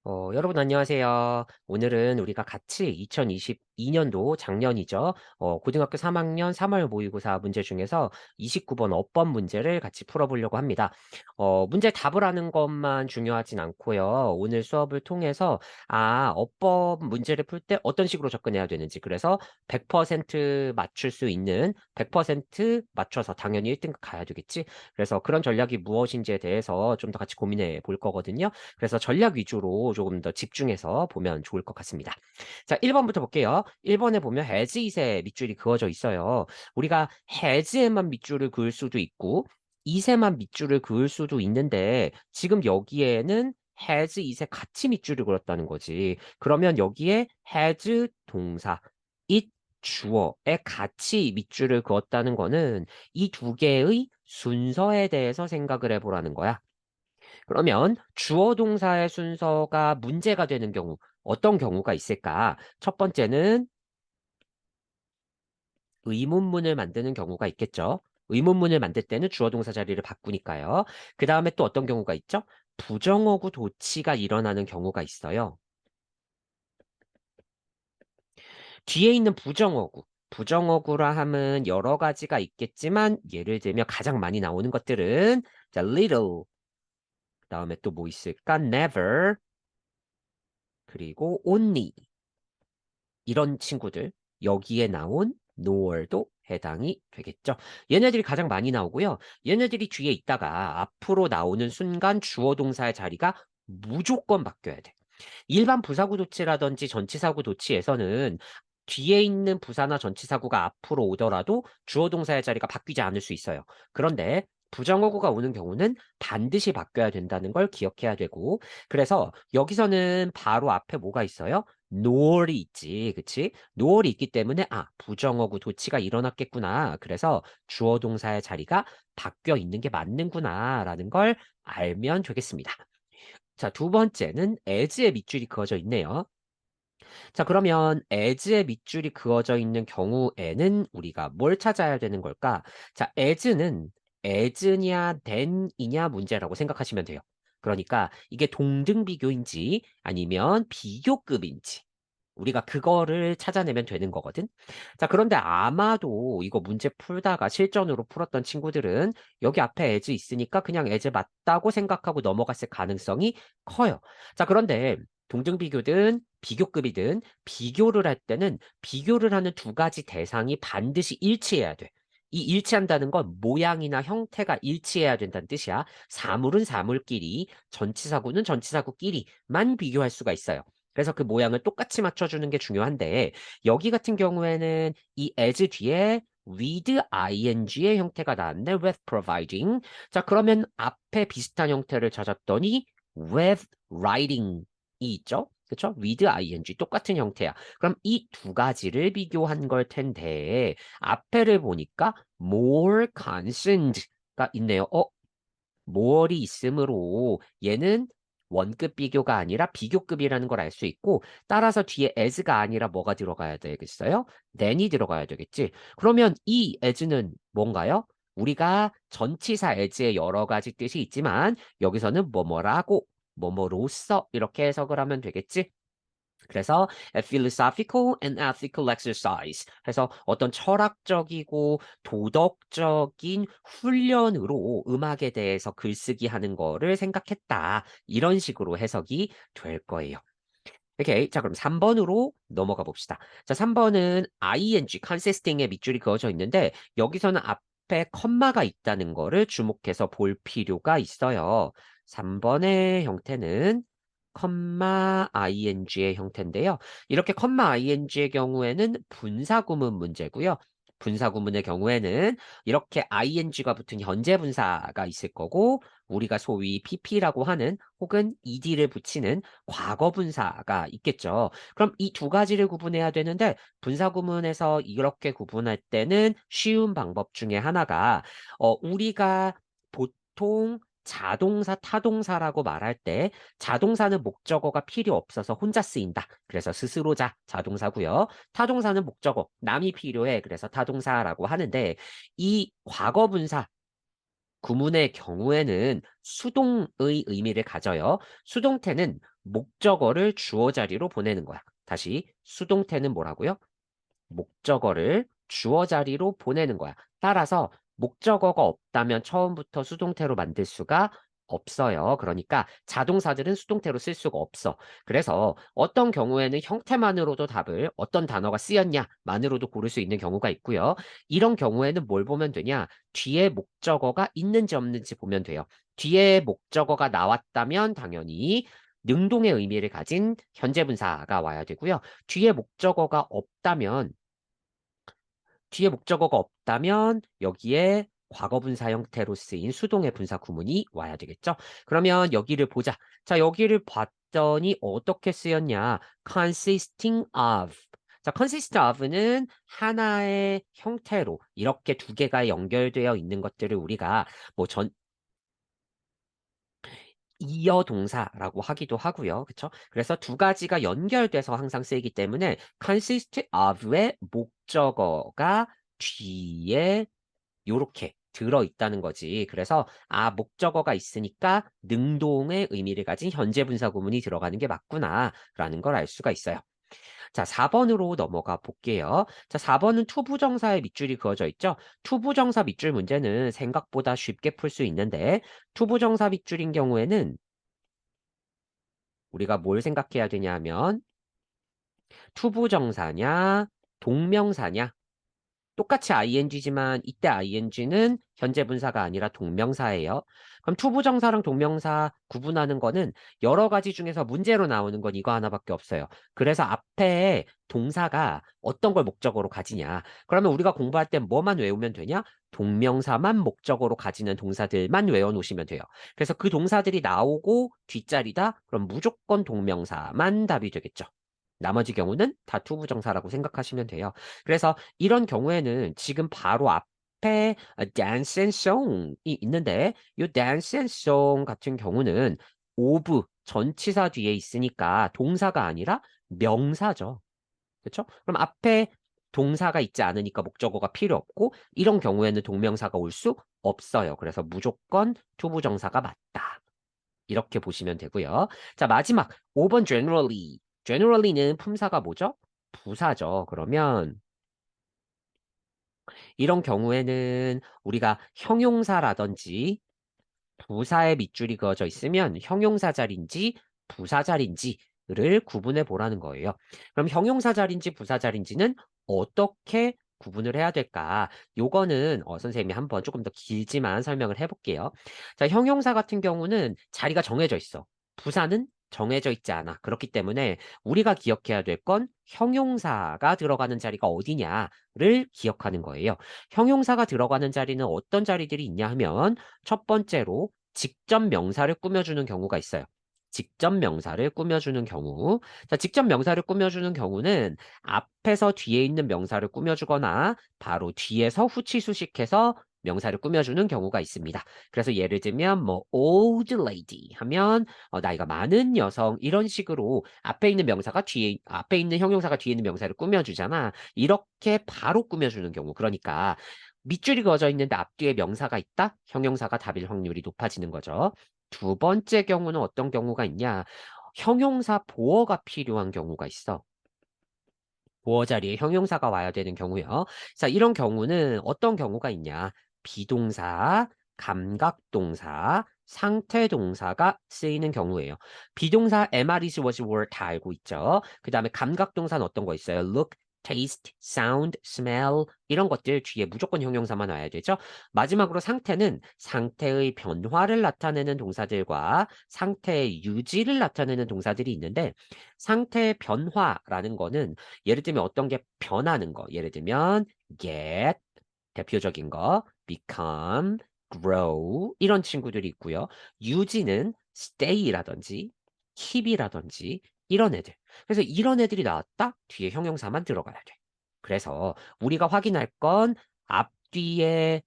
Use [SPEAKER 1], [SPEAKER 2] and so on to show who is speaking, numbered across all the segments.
[SPEAKER 1] 여러분 안녕하세요. 오늘은 우리가 같이 2022년도 작년이죠. 고등학교 3학년 3월 모의고사 문제 중에서 29번 어법 문제를 같이 풀어보려고 합니다. 문제 답을 하는 것만 중요하진 않고요. 오늘 수업을 통해서 어법 문제를 풀 때 어떤 식으로 접근해야 되는지, 그래서 100% 맞출 수 있는 100% 맞춰서 당연히 1등급 가야 되겠지. 그래서 그런 전략이 무엇인지에 대해서 좀 더 같이 고민해 볼 거거든요. 그래서 전략 위주로 조금 더 집중해서 보면 좋을 것 같습니다. 자, 1번부터 볼게요. 1번에 보면 has is에 밑줄이 그어져 있어요. 우리가 has에만 밑줄을 그을 수도 있고 is에만 밑줄을 그을 수도 있는데 지금 여기에는 has, is에 같이 밑줄을 그었다는 거지. 그러면 여기에 has 동사, it 주어에 같이 밑줄을 그었다는 거는 이 두 개의 순서에 대해서 생각을 해보라는 거야. 그러면 주어 동사의 순서가 문제가 되는 경우, 어떤 경우가 있을까? 첫 번째는 의문문을 만드는 경우가 있겠죠. 의문문을 만들 때는 주어 동사 자리를 바꾸니까요. 그 다음에 또 어떤 경우가 있죠? 부정어구 도치가 일어나는 경우가 있어요. 뒤에 있는 부정어구. 부정어구라 함은 여러 가지가 있겠지만 예를 들면 가장 많이 나오는 것들은 자, little, 그 다음에 또 뭐 있을까? never, 그리고 only. 이런 친구들, 여기에 나온 nor도 해당이 되겠죠. 얘네들이 가장 많이 나오고요. 얘네들이 뒤에 있다가 앞으로 나오는 순간 주어 동사의 자리가 무조건 바뀌어야 돼. 일반 부사구 도치라든지 전치사구 도치에서는 뒤에 있는 부사나 전치사구가 앞으로 오더라도 주어 동사의 자리가 바뀌지 않을 수 있어요. 그런데 부정어구가 오는 경우는 반드시 바뀌어야 된다는 걸 기억해야 되고, 그래서 여기서는 바로 앞에 뭐가 있어요? nor이 있지, 그치? nor이 있기 때문에 부정어구 도치가 일어났겠구나. 그래서 주어 동사의 자리가 바뀌어 있는 게 맞는구나 라는 걸 알면 되겠습니다. 자, 두 번째는 as의 밑줄이 그어져 있네요. 자, 그러면 as의 밑줄이 그어져 있는 경우에는 우리가 뭘 찾아야 되는 걸까? 자, as는 as냐 than이냐 문제라고 생각하시면 돼요. 그러니까 이게 동등 비교인지 아니면 비교급인지 우리가 그거를 찾아내면 되는 거거든. 자, 그런데 아마도 이거 문제 풀다가 실전으로 풀었던 친구들은 여기 앞에 as 있으니까 그냥 as 맞다고 생각하고 넘어갔을 가능성이 커요. 자, 그런데 동등 비교든 비교급이든 비교를 할 때는 비교를 하는 두 가지 대상이 반드시 일치해야 돼. 이 일치한다는 건 모양이나 형태가 일치해야 된다는 뜻이야. 사물은 사물끼리, 전치사구는 전치사구끼리만 비교할 수가 있어요. 그래서 그 모양을 똑같이 맞춰주는 게 중요한데 여기 같은 경우에는 이 as 뒤에 with ing의 형태가 나왔네. with providing. 자, 그러면 앞에 비슷한 형태를 찾았더니 with writing이 있죠. 그쵸? with ing 똑같은 형태야. 그럼 이 두 가지를 비교한 걸 텐데 앞에를 보니까 more consonant가 있네요. more이 있으므로 얘는 원급 비교가 아니라 비교급이라는 걸 알 수 있고 따라서 뒤에 as가 아니라 뭐가 들어가야 되겠어요? than이 들어가야 되겠지. 그러면 이 as는 뭔가요? 우리가 전치사 as의 여러 가지 뜻이 있지만 여기서는 뭐뭐라고 뭐뭐로써 이렇게 해석을 하면 되겠지. 그래서 a philosophical and ethical exercise. 그래서 어떤 철학적이고 도덕적인 훈련으로 음악에 대해서 글쓰기 하는 거를 생각했다. 이런 식으로 해석이 될 거예요. 오케이. 자, 그럼 3번으로 넘어가 봅시다. 자, 3번은 ing, consisting의 밑줄이 그어져 있는데 여기서는 앞에 컴마가 있다는 거를 주목해서 볼 필요가 있어요. 3번의 형태는 컴마 ing의 형태인데요. 이렇게 컴마 ing의 경우에는 분사구문 문제고요. 분사구문의 경우에는 이렇게 ing가 붙은 현재 분사가 있을 거고 우리가 소위 pp라고 하는 혹은 ed를 붙이는 과거 분사가 있겠죠. 그럼 이 두 가지를 구분해야 되는데 분사구문에서 이렇게 구분할 때는 쉬운 방법 중에 하나가 우리가 보통 자동사, 타동사라고 말할 때 자동사는 목적어가 필요 없어서 혼자 쓰인다. 그래서 스스로자 자동사고요. 타동사는 목적어, 남이 필요해. 그래서 타동사라고 하는데 이 과거 분사 구문의 경우에는 수동의 의미를 가져요. 수동태는 목적어를 주어 자리로 보내는 거야. 다시 수동태는 뭐라고요? 목적어를 주어 자리로 보내는 거야. 따라서 목적어가 없다면 처음부터 수동태로 만들 수가 없어요. 그러니까 자동사들은 수동태로 쓸 수가 없어. 그래서 어떤 경우에는 형태만으로도 답을 어떤 단어가 쓰였냐만으로도 고를 수 있는 경우가 있고요. 이런 경우에는 뭘 보면 되냐? 뒤에 목적어가 있는지 없는지 보면 돼요. 뒤에 목적어가 나왔다면 당연히 능동의 의미를 가진 현재분사가 와야 되고요. 뒤에 목적어가 없다면 여기에 과거분사 형태로 쓰인 수동의 분사 구문이 와야 되겠죠? 그러면 여기를 보자. 자, 여기를 봤더니 어떻게 쓰였냐? consisting of. 자, consist of는 하나의 형태로 이렇게 두 개가 연결되어 있는 것들을 우리가 뭐 이어 동사라고 하기도 하고요. 그쵸? 그래서 두 가지가 연결돼서 항상 쓰이기 때문에 consist of의 목적어가 뒤에 요렇게 들어있다는 거지. 그래서 목적어가 있으니까 능동의 의미를 가진 현재 분사 구문이 들어가는 게 맞구나라는 걸 알 수가 있어요. 자, 4번으로 넘어가 볼게요. 자, 4번은 투부정사의 밑줄이 그어져 있죠. 투부정사 밑줄 문제는 생각보다 쉽게 풀 수 있는데 투부정사 밑줄인 경우에는 우리가 뭘 생각해야 되냐 하면 투부정사냐 동명사냐 똑같이 ing지만 이때 ing는 현재 분사가 아니라 동명사예요. 그럼 투부정사랑 동명사 구분하는 거는 여러 가지 중에서 문제로 나오는 건 이거 하나밖에 없어요. 그래서 앞에 동사가 어떤 걸 목적으로 가지냐. 그러면 우리가 공부할 때 뭐만 외우면 되냐? 동명사만 목적으로 가지는 동사들만 외워놓으시면 돼요. 그래서 그 동사들이 나오고 뒷자리다? 그럼 무조건 동명사만 답이 되겠죠. 나머지 경우는 다 투부정사라고 생각하시면 돼요. 그래서 이런 경우에는 지금 바로 앞에 dance and song이 있는데 이 dance and song 같은 경우는 of 전치사 뒤에 있으니까 동사가 아니라 명사죠. 그렇죠? 그럼 앞에 동사가 있지 않으니까 목적어가 필요 없고 이런 경우에는 동명사가 올 수 없어요. 그래서 무조건 투부정사가 맞다. 이렇게 보시면 되고요. 자, 마지막 5번 generally. generally는 품사가 뭐죠? 부사죠. 그러면 이런 경우에는 우리가 형용사라든지 부사의 밑줄이 그어져 있으면 형용사 자리인지 부사 자리인지를 구분해 보라는 거예요. 그럼 형용사 자리인지 부사 자리인지는 어떻게 구분을 해야 될까? 요거는 선생님이 한번 조금 더 길지만 설명을 해볼게요. 자, 형용사 같은 경우는 자리가 정해져 있어. 부사는 정해져 있지 않아. 그렇기 때문에 우리가 기억해야 될 건 형용사가 들어가는 자리가 어디냐를 기억하는 거예요. 형용사가 들어가는 자리는 어떤 자리들이 있냐 하면 첫 번째로 직접 명사를 꾸며주는 경우가 있어요. 직접 명사를 꾸며주는 경우. 자, 직접 명사를 꾸며주는 경우는 앞에서 뒤에 있는 명사를 꾸며주거나 바로 뒤에서 후치수식해서 명사를 꾸며주는 경우가 있습니다. 그래서 예를 들면 뭐 old lady 하면 나이가 많은 여성 이런 식으로 앞에 있는 형용사가 뒤에 있는 명사를 꾸며주잖아. 이렇게 바로 꾸며주는 경우. 그러니까 밑줄이 그어져 있는데 앞뒤에 명사가 있다? 형용사가 답일 확률이 높아지는 거죠. 두 번째 경우는 어떤 경우가 있냐? 형용사 보어가 필요한 경우가 있어. 보어 자리에 형용사가 와야 되는 경우요. 자, 이런 경우는 어떤 경우가 있냐? 비동사, 감각동사, 상태동사가 쓰이는 경우예요. 비동사 am, are, is, was, were 다 알고 있죠. 그 다음에 감각동사는 어떤 거 있어요? look, taste, sound, smell 이런 것들 뒤에 무조건 형용사만 와야 되죠. 마지막으로 상태는 상태의 변화를 나타내는 동사들과 상태의 유지를 나타내는 동사들이 있는데 상태의 변화라는 거는 예를 들면 어떤 게 변하는 거. 예를 들면 get 대표적인 거, become, grow 이런 친구들이 있고요. 유지는 stay라든지 keep이라든지 이런 애들. 그래서 이런 애들이 나왔다? 뒤에 형용사만 들어가야 돼. 그래서 우리가 확인할 건 앞뒤에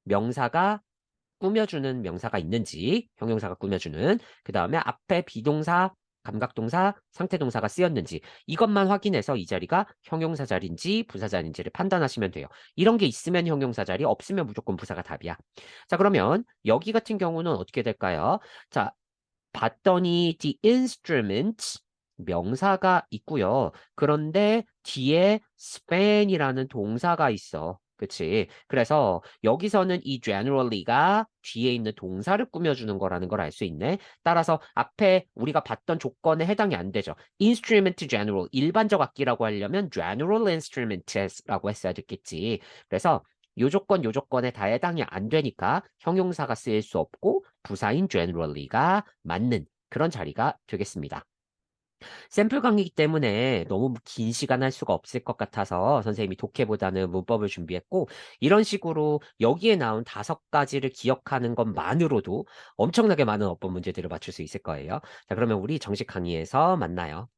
[SPEAKER 1] 명사가 꾸며주는 명사가 있는지, 형용사가 꾸며주는, 그 다음에 앞에 비동사 감각동사, 상태동사가 쓰였는지 이것만 확인해서 이 자리가 형용사 자리인지 부사 자리인지를 판단하시면 돼요. 이런 게 있으면 형용사 자리, 없으면 무조건 부사가 답이야. 자, 그러면 여기 같은 경우는 어떻게 될까요? 자, 봤더니 the instrument 명사가 있고요. 그런데 뒤에 span이라는 동사가 있어. 그치? 그래서 여기서는 이 generally가 뒤에 있는 동사를 꾸며주는 거라는 걸 알 수 있네. 따라서 앞에 우리가 봤던 조건에 해당이 안 되죠. instrument general, 일반적 악기라고 하려면 general instruments라고 했어야 됐겠지. 그래서 요 조건에 다 해당이 안 되니까 형용사가 쓰일 수 없고 부사인 generally가 맞는 그런 자리가 되겠습니다. 샘플 강의이기 때문에 너무 긴 시간 할 수가 없을 것 같아서 선생님이 독해보다는 문법을 준비했고 이런 식으로 여기에 나온 5가지를 기억하는 것만으로도 엄청나게 많은 어법 문제들을 맞출 수 있을 거예요. 자, 그러면 우리 정식 강의에서 만나요.